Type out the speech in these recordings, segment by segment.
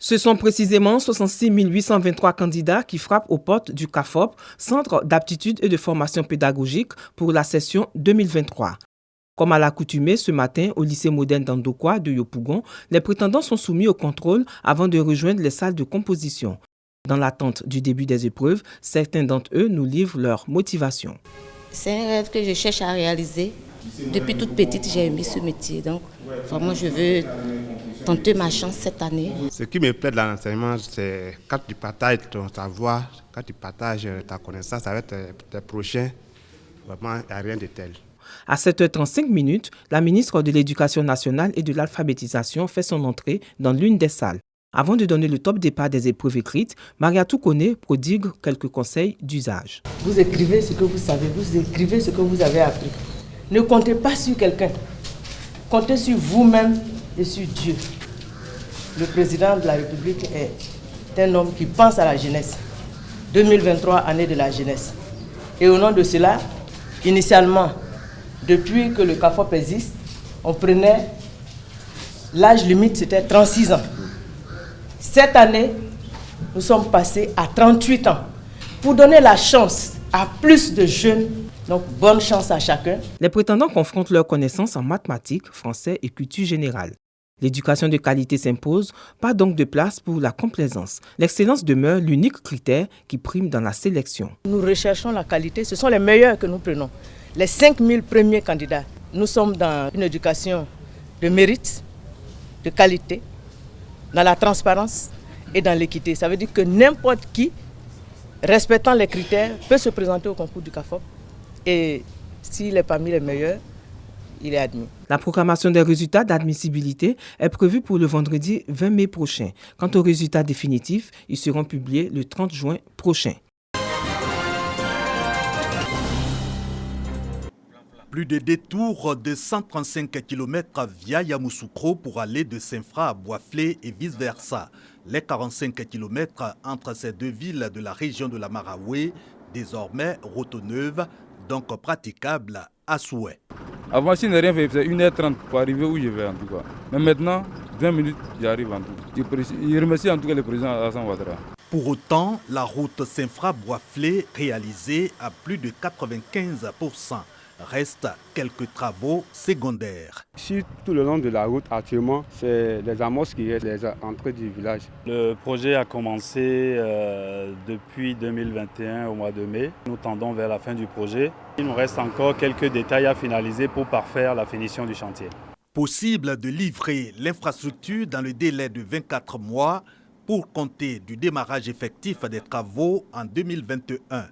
Ce sont précisément 66 823 candidats qui frappent aux portes du CAFOP, Centre d'aptitude et de formation pédagogique, pour la session 2023. Comme à l'accoutumée ce matin au lycée moderne d'Andokwa de Yopougon, les prétendants sont soumis au contrôle avant de rejoindre les salles de composition. Dans l'attente du début des épreuves, certains d'entre eux nous livrent leur motivation. C'est un rêve que je cherche à réaliser. Depuis toute petite, j'ai aimé ce métier. Donc, vraiment, je veux tenter ma chance cette année. Ce qui me plaît dans l'enseignement, c'est quand tu partages ton savoir, quand tu partages ta connaissance avec tes prochains, vraiment, il n'y a rien de tel. À 7h35, la ministre de l'Éducation nationale et de l'alphabétisation fait son entrée dans l'une des salles. Avant de donner le top départ des épreuves écrites, Mariatou Kone prodigue quelques conseils d'usage. Vous écrivez ce que vous savez, vous écrivez ce que vous avez appris. Ne comptez pas sur quelqu'un. Comptez sur vous-même et sur Dieu. Le président de la République est un homme qui pense à la jeunesse. 2023, année de la jeunesse. Et au nom de cela, initialement, depuis que le CAFOP existe, on prenait l'âge limite, c'était 36 ans. Cette année, nous sommes passés à 38 ans pour donner la chance à plus de jeunes. Donc, bonne chance à chacun. Les prétendants confrontent leurs connaissances en mathématiques, français et culture générale. L'éducation de qualité s'impose, pas donc de place pour la complaisance. L'excellence demeure l'unique critère qui prime dans la sélection. Nous recherchons la qualité, ce sont les meilleurs que nous prenons. Les 5000 premiers candidats, nous sommes dans une éducation de mérite, de qualité, dans la transparence et dans l'équité. Ça veut dire que n'importe qui, respectant les critères, peut se présenter au concours du CAFOP. Et s'il est parmi les meilleurs, il est admis. La proclamation des résultats d'admissibilité est prévue pour le vendredi 20 mai prochain. Quant aux résultats définitifs, ils seront publiés le 30 juin prochain. Plus de détours de 135 km via Yamoussoukro pour aller de Saint-Fra à Boisflé et vice-versa. Les 45 km entre ces deux villes de la région de la Maraoué, désormais route neuve, donc praticable à souhait. Avant, si je n'ai rien fait, c'est 1h30 pour arriver où je vais en tout cas. Mais maintenant, 20 minutes, j'arrive en tout. Je remercie en tout cas le président Alassane Ouattara. Pour autant, la route Saint-Fra-Boisflé, réalisée à plus de 95%, reste quelques travaux secondaires. Sur tout le long de la route, actuellement, c'est les amorces qui restent, les entrées du village. Le projet a commencé depuis 2021 au mois de mai. Nous tendons vers la fin du projet. Il nous reste encore quelques détails à finaliser pour parfaire la finition du chantier. Possible de livrer l'infrastructure dans le délai de 24 mois pour compter du démarrage effectif des travaux en 2021.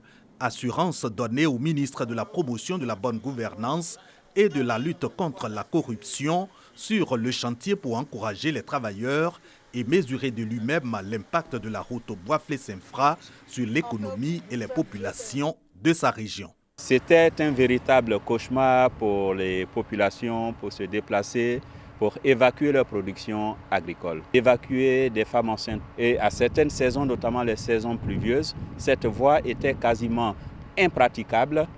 Assurance donnée au ministre de la Promotion de la bonne gouvernance et de la lutte contre la corruption sur le chantier pour encourager les travailleurs et mesurer de lui-même l'impact de la route Boisflé-Saint-Fra sur l'économie et les populations de sa région. C'était un véritable cauchemar pour les populations pour se déplacer, pour évacuer leur production agricole, évacuer des femmes enceintes. Et à certaines saisons, notamment les saisons pluvieuses, cette voie était quasiment impraticable.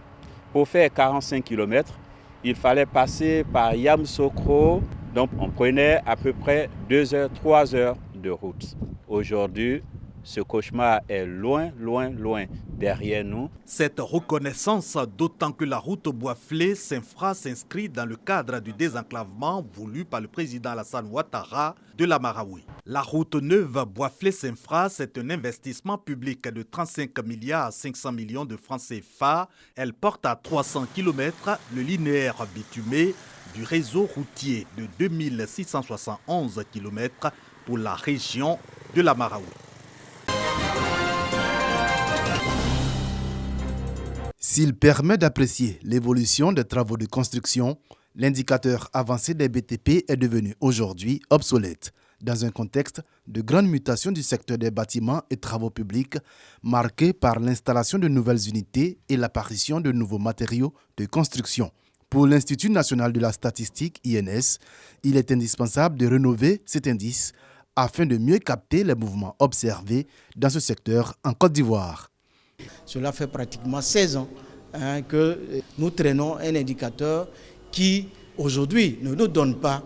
Pour faire 45 km, il fallait passer par Yamoussoukro, donc on prenait à peu près 2 heures, 3 heures de route. Aujourd'hui, ce cauchemar est loin, loin, loin derrière nous. Cette reconnaissance, d'autant que la route Boisflé-Saint-Fra s'inscrit dans le cadre du désenclavement voulu par le président Alassane Ouattara de la Maraoué. La route neuve Boisflé-Saint-Fra, c'est un investissement public de 35 milliards 500 millions de francs CFA. Elle porte à 300 km le linéaire bitumé du réseau routier de 2671 km pour la région de la Maraoué. S'il permet d'apprécier l'évolution des travaux de construction, l'indicateur avancé des BTP est devenu aujourd'hui obsolète, dans un contexte de grande mutation du secteur des bâtiments et travaux publics, marqué par l'installation de nouvelles unités et l'apparition de nouveaux matériaux de construction. Pour l'Institut national de la statistique, INS, il est indispensable de rénover cet indice afin de mieux capter les mouvements observés dans ce secteur en Côte d'Ivoire. Cela fait pratiquement 16 ans que nous traînons un indicateur qui, aujourd'hui, ne nous donne pas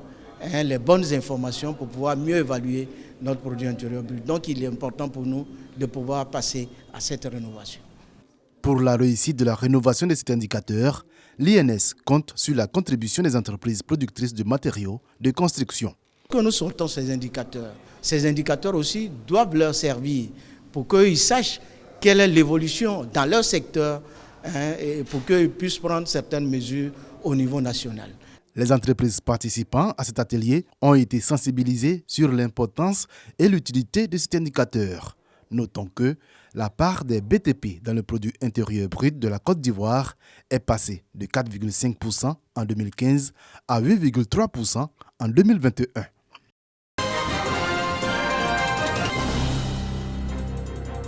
les bonnes informations pour pouvoir mieux évaluer notre produit intérieur brut. Donc il est important pour nous de pouvoir passer à cette rénovation. Pour la réussite de la rénovation de cet indicateur, l'INS compte sur la contribution des entreprises productrices de matériaux de construction. Que nous sortons ces indicateurs aussi doivent leur servir pour qu'ils sachent quelle est l'évolution dans leur secteur et pour qu'ils puissent prendre certaines mesures au niveau national. Les entreprises participant à cet atelier ont été sensibilisées sur l'importance et l'utilité de cet indicateur. Notons que la part des BTP dans le produit intérieur brut de la Côte d'Ivoire est passée de 4,5% en 2015 à 8,3% en 2021.